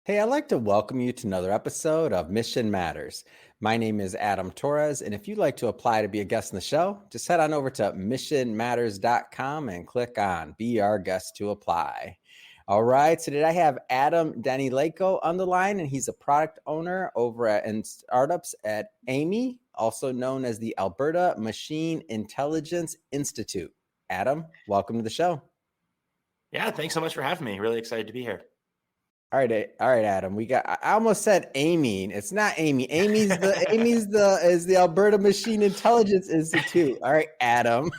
Hey, I'd like to welcome you to another episode of Mission Matters. My name is Adam Torres, and if you'd like to apply to be a guest in the show, just head on over to missionmatters.com and click on Be Our Guest to Apply. All right, so today I have Adam Danileko on the line, and he's a product owner over in startups at AMI, also known as the Alberta Machine Intelligence Institute. Adam, welcome to the show. Yeah, thanks so much for having me. Really excited to be here. All right, Adam. I almost said Amy. It's not Amy. Is the Alberta Machine Intelligence Institute. All right, Adam.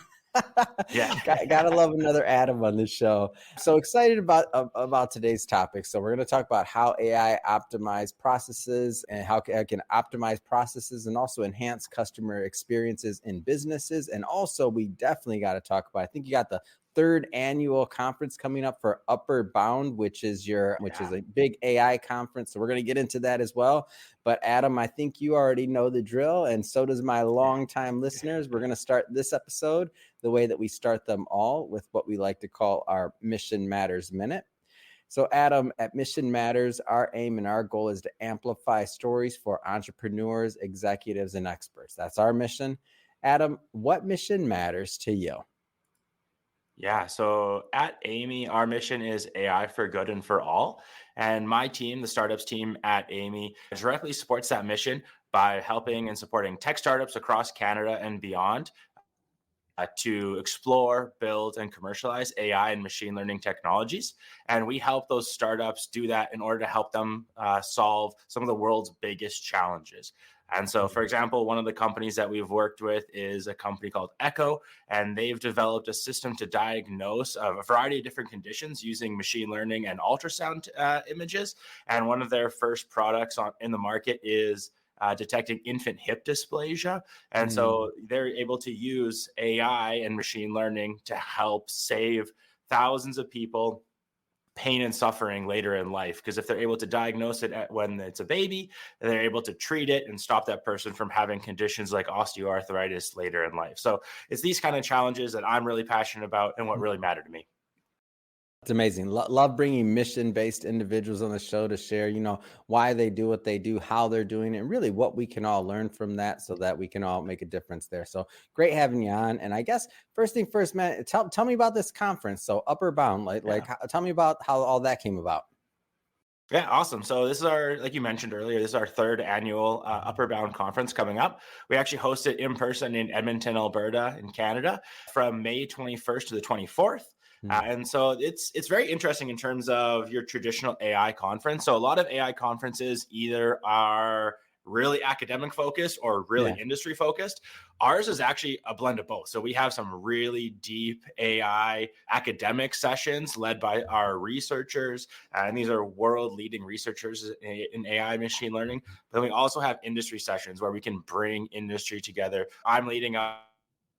Yeah. Gotta love another Adam on this show. So excited about today's topic. So we're going to talk about how AI optimize processes and how it can optimize processes and also enhance customer experiences in businesses. And also, we definitely got to talk about. I think you got the third annual conference coming up for Upper Bound, which is a big AI conference. So we're going to get into that as well. But Adam, I think you already know the drill, and so does my longtime listeners. We're going to start this episode the way that we start them all, with what we like to call our Mission Matters Minute. So Adam, at Mission Matters, our aim and our goal is to amplify stories for entrepreneurs, executives, and experts. That's our mission. Adam, what mission matters to you? Yeah, so at AMI, our mission is AI for good and for all. And my team, the startups team at AMI, directly supports that mission by helping and supporting tech startups across Canada and beyond to explore, build, and commercialize AI and machine learning technologies. And we help those startups do that in order to help them solve some of the world's biggest challenges. And so, for example, one of the companies that we've worked with is a company called Echo, and they've developed a system to diagnose a variety of different conditions using machine learning and ultrasound images. And one of their first products in the market is detecting infant hip dysplasia. And so they're able to use AI and machine learning to help save thousands of people pain and suffering later in life, because if they're able to diagnose it when it's a baby, they're able to treat it and stop that person from having conditions like osteoarthritis later in life. So it's these kind of challenges that I'm really passionate about and what really matter to me. It's amazing. Love bringing mission-based individuals on the show to share, why they do what they do, how they're doing it, and really what we can all learn from that so that we can all make a difference there. So great having you on. And I guess first thing first, man, tell me about this conference. So Upper Bound, tell me about how all that came about. Yeah, awesome. So this is like you mentioned earlier, this is our third annual Upper Bound conference coming up. We actually host it in person in Edmonton, Alberta, in Canada, from May 21st to the 24th. And so it's very interesting in terms of your traditional AI conference. So a lot of AI conferences either are really academic focused or really industry focused. Ours is actually a blend of both. So we have some really deep AI academic sessions led by our researchers. And these are world leading researchers in AI machine learning. But then we also have industry sessions where we can bring industry together. I'm leading a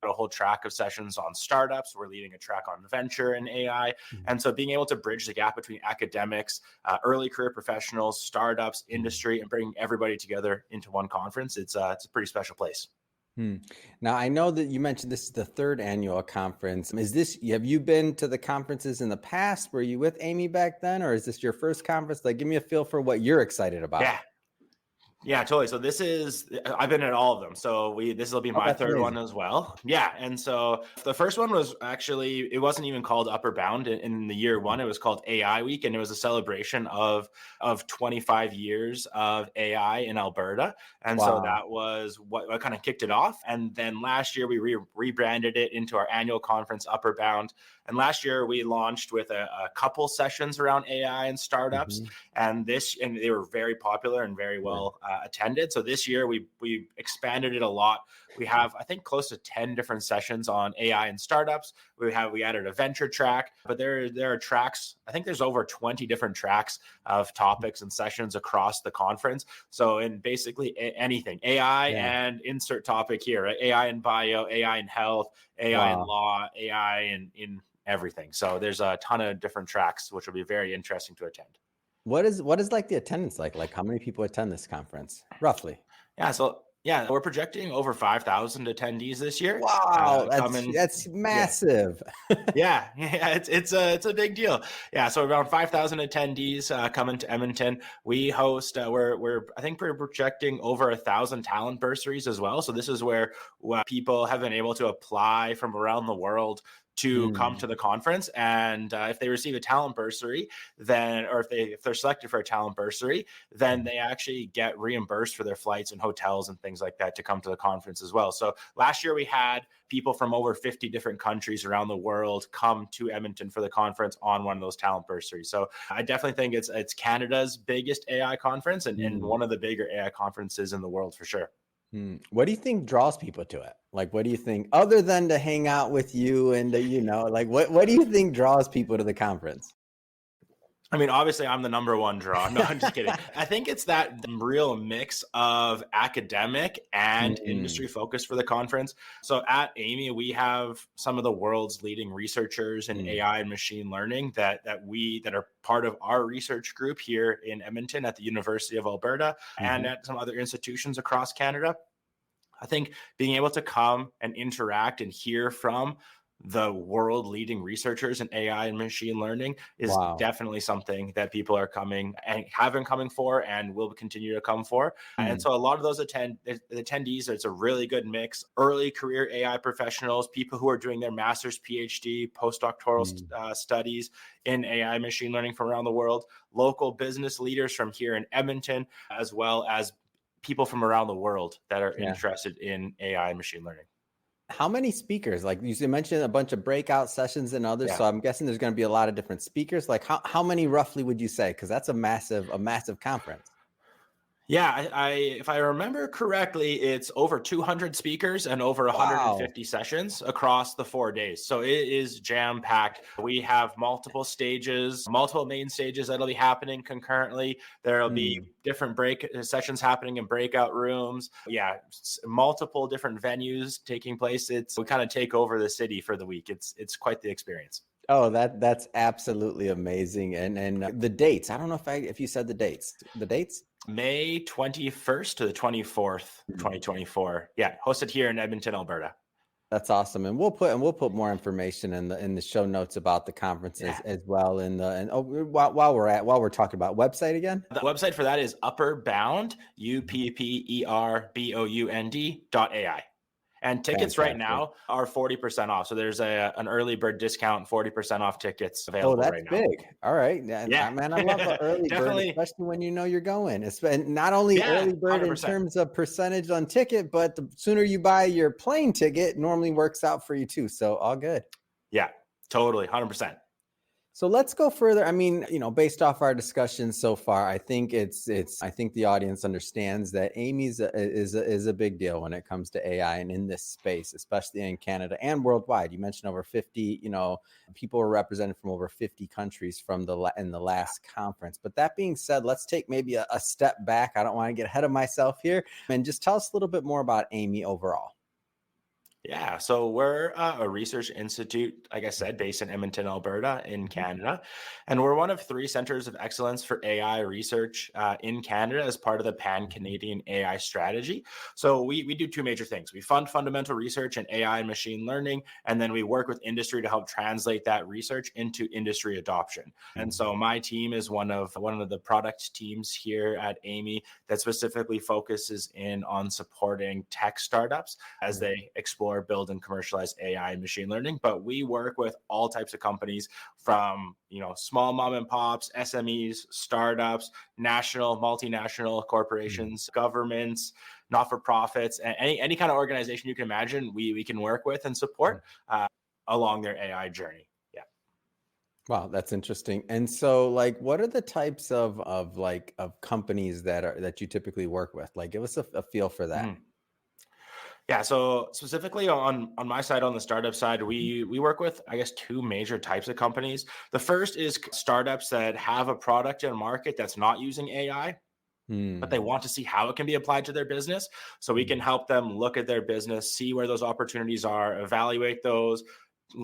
whole track of sessions on startups. We're leading a track on venture and AI. And so being able to bridge the gap between academics, early career professionals, startups, industry, and bringing everybody together into one conference, it's a pretty special place. Now, I know that you mentioned this is the third annual conference. Have you been to the conferences in the past? Were you with Amy back then, or is this your first conference? Give me a feel for what you're excited about. Yeah, totally. So I've been at all of them. So this will be my third one as well. Yeah. And so the first one was actually, it wasn't even called Upper Bound in the year one. It was called AI Week. And it was a celebration of 25 years of AI in Alberta. And so that was what kind of kicked it off. And then last year we rebranded it into our annual conference, Upper Bound. And last year we launched with a couple sessions around AI and startups, and they were very popular and very well attended. So this year we expanded it a lot. We have, I think, close to 10 different sessions on AI and startups. We added a venture track, but there are tracks. I think there's over 20 different tracks of topics and sessions across the conference. So in basically anything, AI and insert topic here, right? AI in bio, AI in health, AI in law, AI in everything. So there's a ton of different tracks, which will be very interesting to attend. What is like the attendance like? Like how many people attend this conference roughly? Yeah. So Yeah, we're projecting over 5,000 attendees this year. Wow, Coming, that's yeah, massive. yeah, yeah, it's a big deal. Yeah, so around 5,000 attendees coming to Edmonton. We host. We're I think we're projecting over 1,000 talent bursaries as well. So this is where people have been able to apply from around the world to come Mm, to the conference, and if they receive a talent bursary, then or if they're selected for a talent bursary, then mm, they actually get reimbursed for their flights and hotels and things like that to come to the conference as well. So last year we had people from over 50 different countries around the world come to Edmonton for the conference on one of those talent bursaries. So I definitely think it's Canada's biggest AI conference and mm, one of the bigger AI conferences in the world for sure. mm. What do you think draws people to it? Like, what do you think, other than to hang out with you and like what do you think draws people to the conference? I mean, obviously, I'm the number one draw. No, I'm just kidding. I think it's that real mix of academic and Mm, industry focus for the conference. So at Amy, we have some of the world's leading researchers in mm, AI and machine learning that are part of our research group here in Edmonton at the University of Alberta and mhm, at some other institutions across Canada. I think being able to come and interact and hear from the world leading researchers in AI and machine learning is wow. definitely something that people are coming and have been coming for and will continue to come for. And Mm, so a lot of those attendees, it's a really good mix. Early career AI professionals, people who are doing their master's, PhD, postdoctoral mm, studies in AI machine learning from around the world, local business leaders from here in Edmonton, as well as people from around the world that are yeah. interested in AI and machine learning. How many speakers? Like you mentioned a bunch of breakout sessions and others, Yeah. so I'm guessing there's going to be a lot of different speakers. Like how many roughly would you say? Because that's a massive conference. Yeah, if I remember correctly, it's over 200 speakers and over Wow. 150 sessions across the 4 days. So it is jam packed. We have multiple stages, multiple main stages that'll be happening concurrently. There'll be Mm. different break sessions happening in breakout rooms. Yeah, multiple different venues taking place. We kind of take over the city for the week. It's quite the experience. Oh, that's absolutely amazing. And the dates. I don't know if you said the dates. The dates? May 21st to the 24th, Mm. 2024. Yeah, hosted here in Edmonton, Alberta. That's awesome. And we'll put more information in the show notes about the conferences Yeah. as well. And oh, while we're talking about website again. The website for that is upperbound, UPPERBOUND.ai. And tickets right Fantastic. now are 40% off. So there's an early bird discount, 40% off tickets Oh, available that's right now. big. All right. And Yeah. man, I love the early bird, Definitely. especially when you know you're going. And not only Yeah, early bird in 100%. terms of percentage on ticket, but the sooner you buy your plane ticket, normally works out for you too. So all good. Yeah, totally. 100%. So let's go further. I mean, based off our discussion so far, I think I think the audience understands that is a big deal when it comes to AI and in this space, especially in Canada and worldwide. You mentioned over 50, people were represented from over 50 countries in the last conference. But that being said, let's take maybe a step back. I don't want to get ahead of myself here, and just tell us a little bit more about Amy overall. Yeah, so we're a research institute, like I said, based in Edmonton, Alberta, in Mhm. Canada. And we're one of three centers of excellence for AI research in Canada as part of the Pan Canadian AI strategy. So we do two major things. We fund fundamental research in AI and machine learning, and then we work with industry to help translate that research into industry adoption. And Mhm. so my team is one of the product teams here at Amy that specifically focuses in on supporting tech startups as Mhm. they explore, build, and commercialize AI and machine learning. But we work with all types of companies from small mom and pops, SMEs, startups, national, multinational Mhm. corporations, governments, not for profits, and any kind of organization you can imagine. We can work with and support along their AI journey. Yeah. Wow, that's interesting. And so, like, what are the types of companies that you typically work with? Like, give us a feel for that. Mhm. Yeah, so specifically on my side, on the startup side, Mhm. we work with, I guess, two major types of companies. The first is startups that have a product in market that's not using AI, but they Hmm. want to see how it can be applied to their business. So we can Hmm. help them look at their business, see where those opportunities are, evaluate those,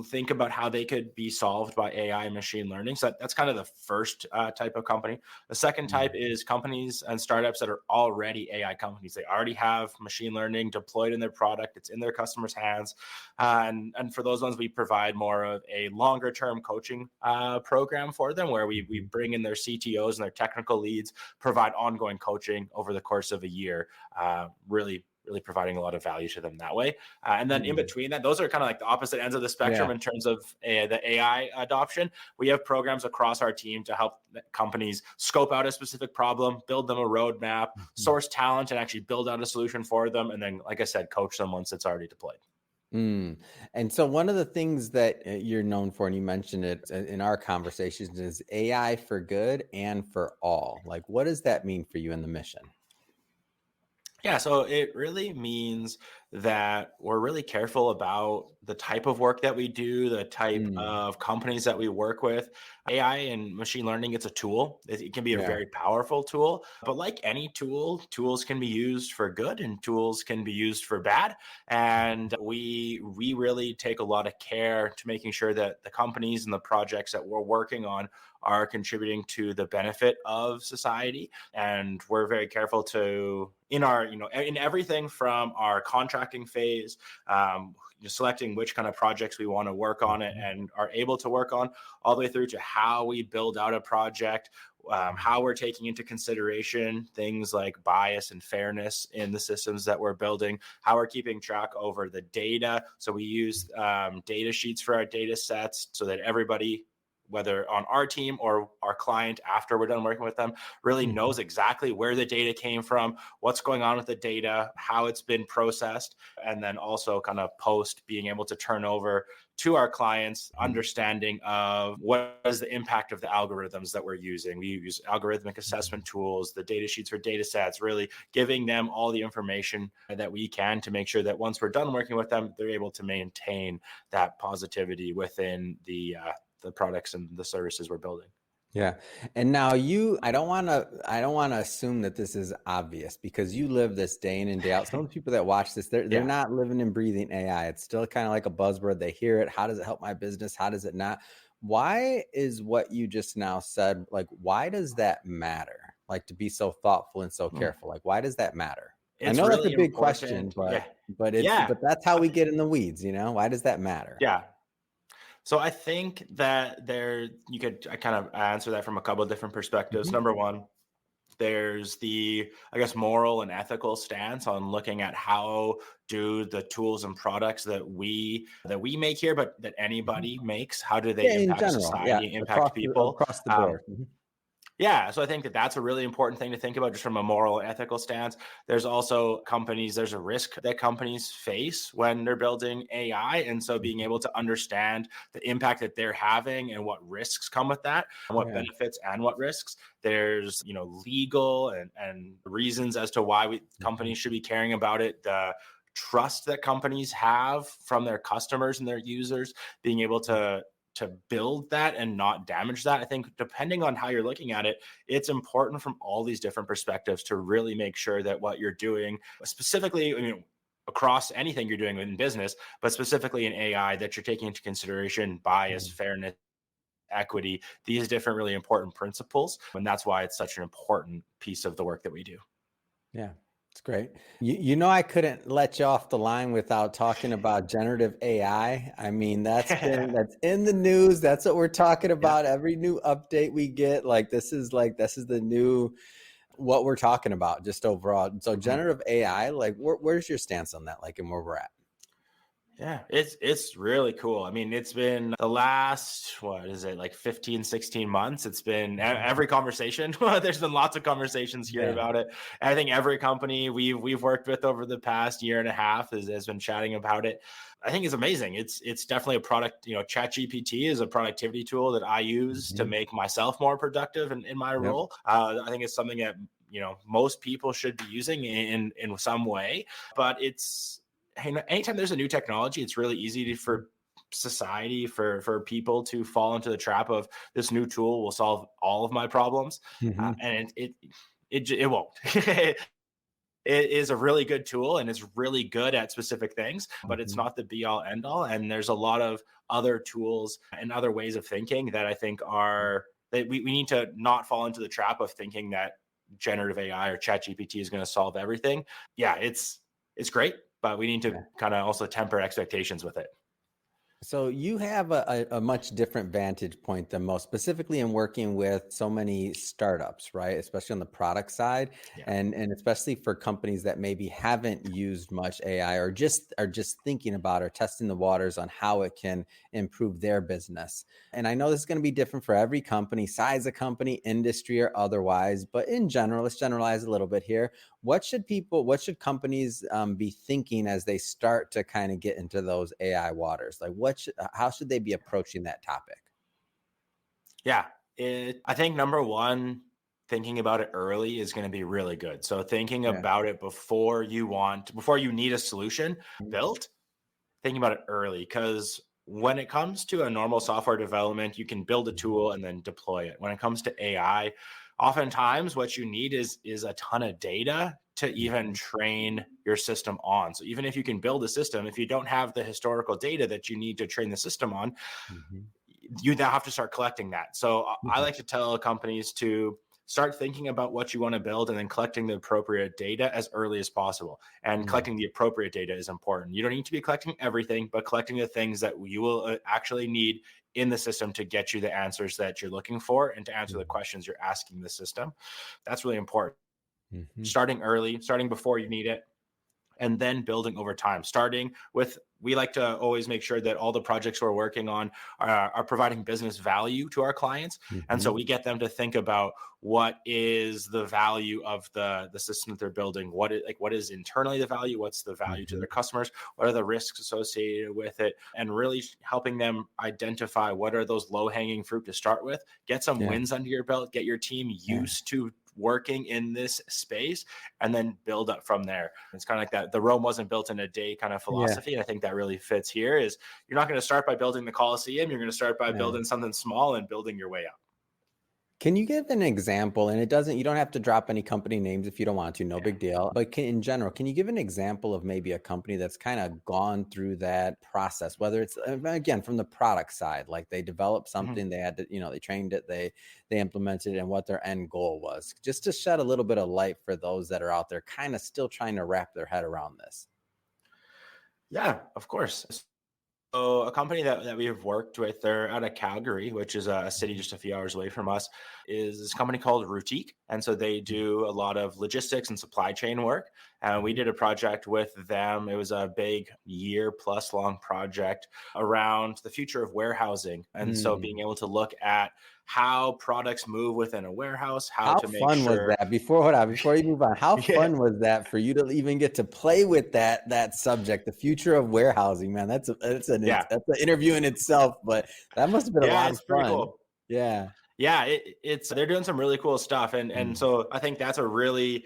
think about how they could be solved by AI and machine learning. So that's kind of the first type of company. The second type is companies and startups that are already AI companies. They already have machine learning deployed in their product. It's in their customers' hands. And for those ones, we provide more of a longer term coaching program for them, where we bring in their CTOs and their technical leads, provide ongoing coaching over the course of a year, really providing a lot of value to them that way. And then in between that, those are kind of like the opposite ends of the spectrum in terms of the AI adoption. We have programs across our team to help companies scope out a specific problem, build them a roadmap, source talent, and actually build out a solution for them. And then, like I said, coach them once it's already deployed. And so one of the things that you're known for, and you mentioned it in our conversations, is AI for good and for all. Like, what does that mean for you in the mission? Yeah, so it really means that we're really careful about the type of work that we do, the type of companies that we work with. AI and machine learning, it's a tool. It can be a very powerful tool, but like any tool, tools can be used for good and tools can be used for bad. And we really take a lot of care to making sure that the companies and the projects that we're working on are contributing to the benefit of society. And we're very careful to, in everything from our contracting phase, selecting which kind of projects we want to work on and are able to work on, all the way through to how we build out a project, how we're taking into consideration things like bias and fairness in the systems that we're building, how we're keeping track over the data. So we use data sheets for our data sets so that everybody, whether on our team or our client after we're done working with them, really knows exactly where the data came from, what's going on with the data, how it's been processed, and then also kind of post being able to turn over to our clients understanding of what is the impact of the algorithms that we're using. We use algorithmic assessment tools, the data sheets for data sets, really giving them all the information that we can to make sure that once we're done working with them, they're able to maintain that positivity within the products and the services we're building. Yeah. And now I don't want to assume that this is obvious, because you live this day in and day out. Some of the people that watch this, they're not living and breathing AI. It's still kind of like a buzzword. They hear it. How does it help my business? How does it not? Why is what you just now said, like, why does that matter? Like, to be so thoughtful and so careful, like, why does that matter? I know really that's a big question, but that's how we get in the weeds, why does that matter? Yeah. So I think that I kind of answer that from a couple of different perspectives. Number one, there's the, I guess, moral and ethical stance on looking at how do the tools and products that we make here, but that anybody makes, how do they impact society, impact people across the board. Yeah, so I think that that's a really important thing to think about just from a moral and ethical stance. There's also there's a risk that companies face when they're building AI. And so being able to understand the impact that they're having and what risks come with that, and what benefits and what risks. There's, legal and reasons as to why companies should be caring about it. The trust that companies have from their customers and their users, being able to build that and not damage that. I think depending on how you're looking at it, it's important from all these different perspectives to really make sure that what you're doing, specifically, across anything you're doing in business, but specifically in AI, that you're taking into consideration bias, fairness, equity, these different really important principles. And that's why it's such an important piece of the work that we do. Yeah. It's great. I couldn't let you off the line without talking about generative AI. I mean, that's in the news. That's what we're talking about. Every new update we get, this is the new, what we're talking about just overall. So generative AI, where's your stance on that? And where we're at? Yeah, it's really cool. I mean, it's been the last, 15, 16 months. It's been every conversation. There's been lots of conversations here about it. And I think every company we've worked with over the past year and a half has been chatting about it. I think it's amazing. It's definitely a product. ChatGPT is a productivity tool that I use to make myself more productive in my role. I think it's something that most people should be using in some way, but anytime there's a new technology, it's really easy for society, for people to fall into the trap of this new tool will solve all of my problems. And it won't. it is a really good tool and it's really good at specific things, but it's Mhm. not the be all end all. And there's a lot of other tools and other ways of thinking that I think are that we need to not fall into the trap of thinking that generative AI or chat GPT is going to solve everything. Yeah, it's great, but we need to Yeah. kind of also temper expectations with it. So you have a much different vantage point than most, specifically in working with so many startups, right? Especially on the product side, Yeah. and especially for companies that maybe haven't used much AI or just are just thinking about or testing the waters on how it can improve their business. And I know this is going to be different for every company, size of company, industry, or otherwise. But in general, let's generalize a little bit here. What should companies be thinking as they start to kind of get into those AI waters? Like, how should they be approaching that topic? Yeah. I think number one, thinking about it early is going to be really good. So thinking Yeah. about it before you need a solution built, thinking about it early. Because when it comes to a normal software development, you can build a tool and then deploy it. When it comes to AI, oftentimes what you need is a ton of data to even Mhm. train your system on. So even if you can build a system, if you don't have the historical data that you need to train the system on, Mhm. you now have to start collecting that. So I Mhm. like to tell companies to start thinking about what you want to build and then collecting the appropriate data as early as possible. And Mhm. collecting the appropriate data is important. You don't need to be collecting everything, but collecting the things that you will actually need in the system to get you the answers that you're looking for and to answer the Mhm. questions you're asking the system. That's really important. Mhm. Starting early, starting before you need it, and then building over time. Starting with, we like to always make sure that all the projects we're working on are providing business value to our clients. And so Mhm. we get them to think about what is the value of the system that they're building. What is internally the value? What's the value to Mhm. their customers? What are the risks associated with it? And really helping them identify what are those low hanging fruit to start with. Get some Yeah. wins under your belt. Get your team Yeah. used to working in this space and then build up from there. It's kind of like that the Rome wasn't built in a day kind of Yeah. philosophy. And I think that really fits here is you're not going to start by building the Colosseum. You're going to start by Yeah. building something small and building your way up. Can you give an example? And you don't have to drop any company names if you don't want to, no Yeah. big deal. But in general, can you give an example of maybe a company that's kind of gone through that process, whether it's, again, from the product side, like they developed Mhm. something, they had to, they trained it, they implemented it, and what their end goal was, just to shed a little bit of light for those that are out there kind of still trying to wrap their head around this. Yeah, of course. So a company that we have worked with, they're out of Calgary, which is a city Mhm. just a few hours away from us, is this company called Routique. And so they do a lot of logistics and supply chain work. And we Mhm. did a project with them. It was a big year plus long project around the future of warehousing. And so being Mm. able to look at how products move within a warehouse, how How to make fun was sure. that? Hold on, before you move on, how Yeah. fun was that for you to even get to play with that subject, the future of warehousing, man? Yeah. That's an interview in itself, but that must have been a Yeah. lot of It's pretty fun. cool. Yeah. Yeah, it's they're doing some really cool stuff, and Mm. so I think that's a really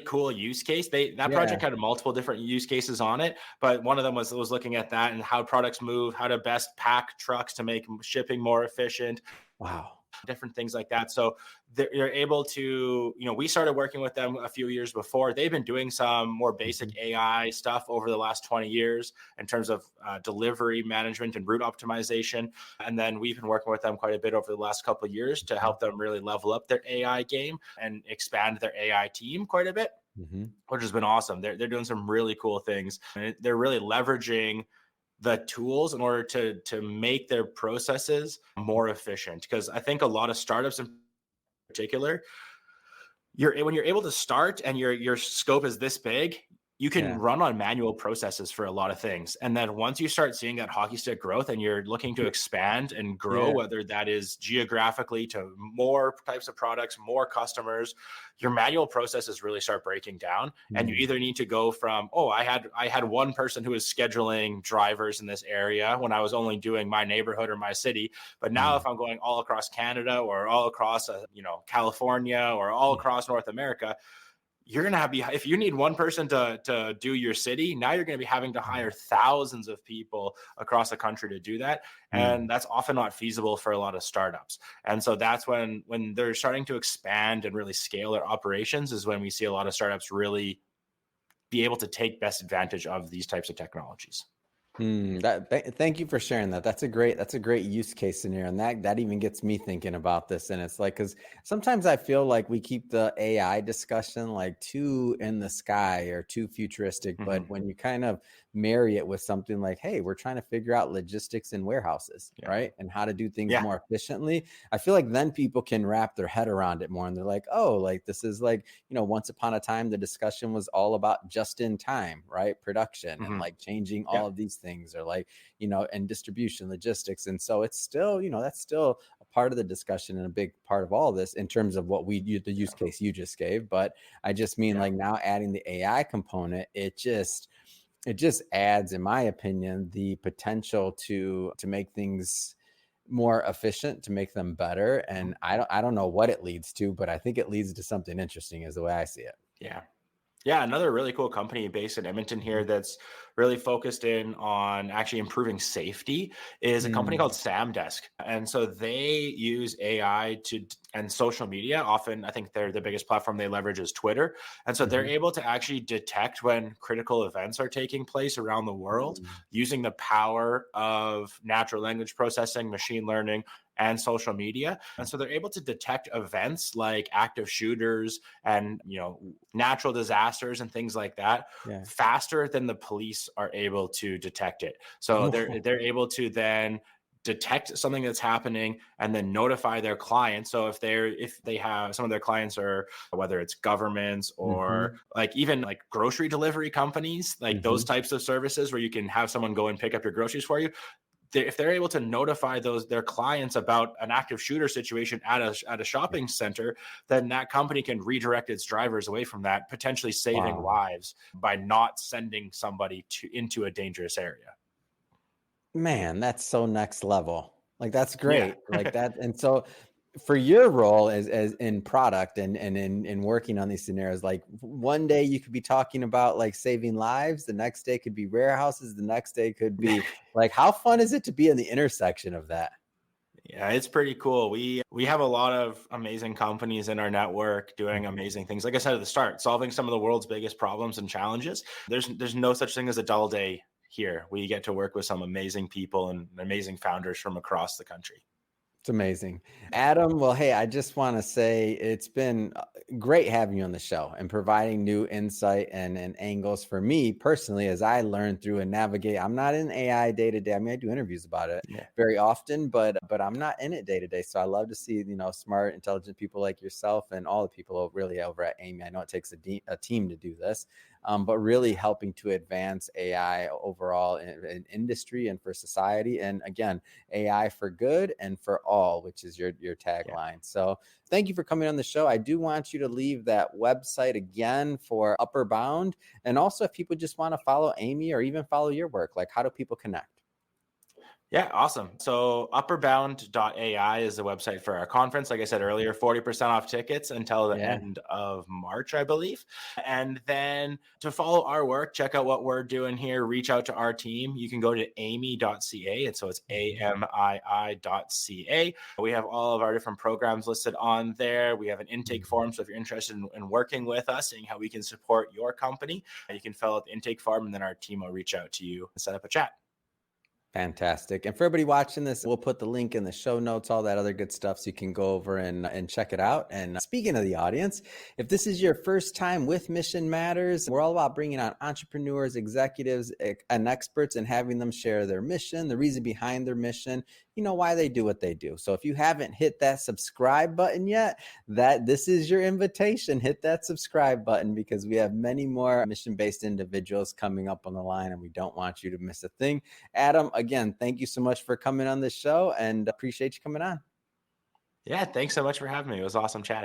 cool use case. That Yeah. project had multiple different use cases on it, but one of them was looking at that and how products move, how to best pack trucks to make shipping more efficient, Wow. different things like that. So they're able to, we started working with them a few years before. They've been doing some more basic Mhm. AI stuff over the last 20 years in terms of delivery management and route optimization. And then we've been working with them quite a bit over the last couple of years to Mhm. help them really level up their AI game and expand their AI team quite a bit, Mhm. which has been awesome. They're doing some really cool things. And they're really leveraging the tools in order to make their processes more efficient. Because I think a lot of startups in particular, when you're able to start and your scope is this big, you can Yeah. run on manual processes for a lot of things. And then once you start seeing that hockey stick growth and you're looking to expand and grow, Yeah. whether that is geographically to more types of products, more customers, your manual processes really start breaking down. And you Mm. either need to go from, oh, I had one person who was scheduling drivers in this area when I was only doing my neighborhood or my city. But now Mm. if I'm going all across Canada or all across California or all Yeah. across North America, you're going to have, if you need one person to do your city, now you're going to be having to hire Mm. thousands of people across the country to do that. Mm. And that's often not feasible for a lot of startups. And so that's when they're starting to expand and really scale their operations is when we see a lot of startups really be able to take best advantage of these types of technologies. Thank you for sharing that. That's a great use case scenario, and that even gets me thinking about this. And it's like, because sometimes I feel like we keep the AI discussion like too in the sky or too futuristic. But Mhm. when you kind of marry it with something like, hey, we're trying to figure out logistics in warehouses, Yeah. right, and how to do things Yeah. more efficiently, I feel like then people can wrap their head around it more, and they're like, oh, like this is like, once upon a time the discussion was all about just in time, right, production and Mhm. like changing Yeah. all of these things, or like, and distribution logistics. And so it's still, that's still a part of the discussion and a big part of all of this in terms of the use case you just gave. But I just mean, Yeah. like, now adding the AI component, it just adds, in my opinion, the potential to make things more efficient, to make them better. Mhm. And I don't know what it leads to, but I think it leads to something interesting, is the way I see it. Yeah. Yeah, another really cool company based in Edmonton here that's really focused in on actually improving safety is a company called Mm-hmm. Samdesk. And so they use AI and social media. Often, I think the biggest platform they leverage is Twitter. And so they're able to actually detect when critical events are taking place around the world using the power of natural language processing, machine learning, and social media. And so they're able to detect events like active shooters and natural disasters and things like that Yeah. faster than the police are able to detect it. So they're able to then detect something that's happening and then notify their clients. So if they have, some of their clients are, whether it's governments or Mm-hmm. like even like grocery delivery companies, like those Mm-hmm. types of services where you can have someone go and pick up your groceries for you, if they're able to notify their clients about an active shooter situation at a shopping center, then that company can redirect its drivers away from that, potentially saving Wow. lives by not sending somebody into a dangerous area. Man, that's so next level. Like, that's Yeah. great. Like that. And so for your role as in product and in working on these scenarios, like one day you could be talking about like saving lives, the next day could be warehouses, the next day could be like, how fun is it to be in the intersection of that? Yeah, it's pretty cool. We have a lot of amazing companies in our network doing amazing things. Like I said at the start, solving some of the world's biggest problems and challenges. There's no such thing as a dull day here. We get to work with some amazing people and amazing founders from across the country. It's amazing. Adam, well, hey, I just want to say it's been great having you on the show and providing new insight and angles for me personally as I learn through and navigate. I'm not in AI day to day. I mean, I do interviews about it Yeah. very often, but I'm not in it day to day. So I love to see, smart, intelligent people like yourself and all the people really over at Amy. I know it takes a team to do this, but really helping to advance AI overall in industry and for society. And again, AI for good and for all, which is your Yeah. tagline. So thank you for coming on the show. I do want you to leave that website again for Upper Bound. And also, if people just want to follow Amy or even follow your work, like, how do people connect? Yeah, awesome. So upperbound.ai is the website for our conference. Like I said earlier, 40% off tickets until the Yeah. end of March, I believe. And then to follow our work, check out what we're doing here, reach out to our team. You can go to amy.ca. And so it's AMII.ca. We have all of our different programs listed on there. We have an intake form. So if you're interested in working with us, seeing how we can support your company, you can fill out the intake form and then our team will reach out to you and set up a chat. Fantastic. And for everybody watching this, we'll put the link in the show notes, all that other good stuff, so you can go over and check it out. And speaking of the audience, if this is your first time with Mission Matters, we're all about bringing on entrepreneurs, executives, and experts and having them share their mission, the reason behind their mission, why they do what they do. So if you haven't hit that subscribe button yet, this is your invitation. Hit that subscribe button, because we have many more mission-based individuals coming up on the line, and we don't want you to miss a thing. Adam, again, thank you so much for coming on the show, and appreciate you coming on. Yeah, thanks so much for having me. It was awesome chatting.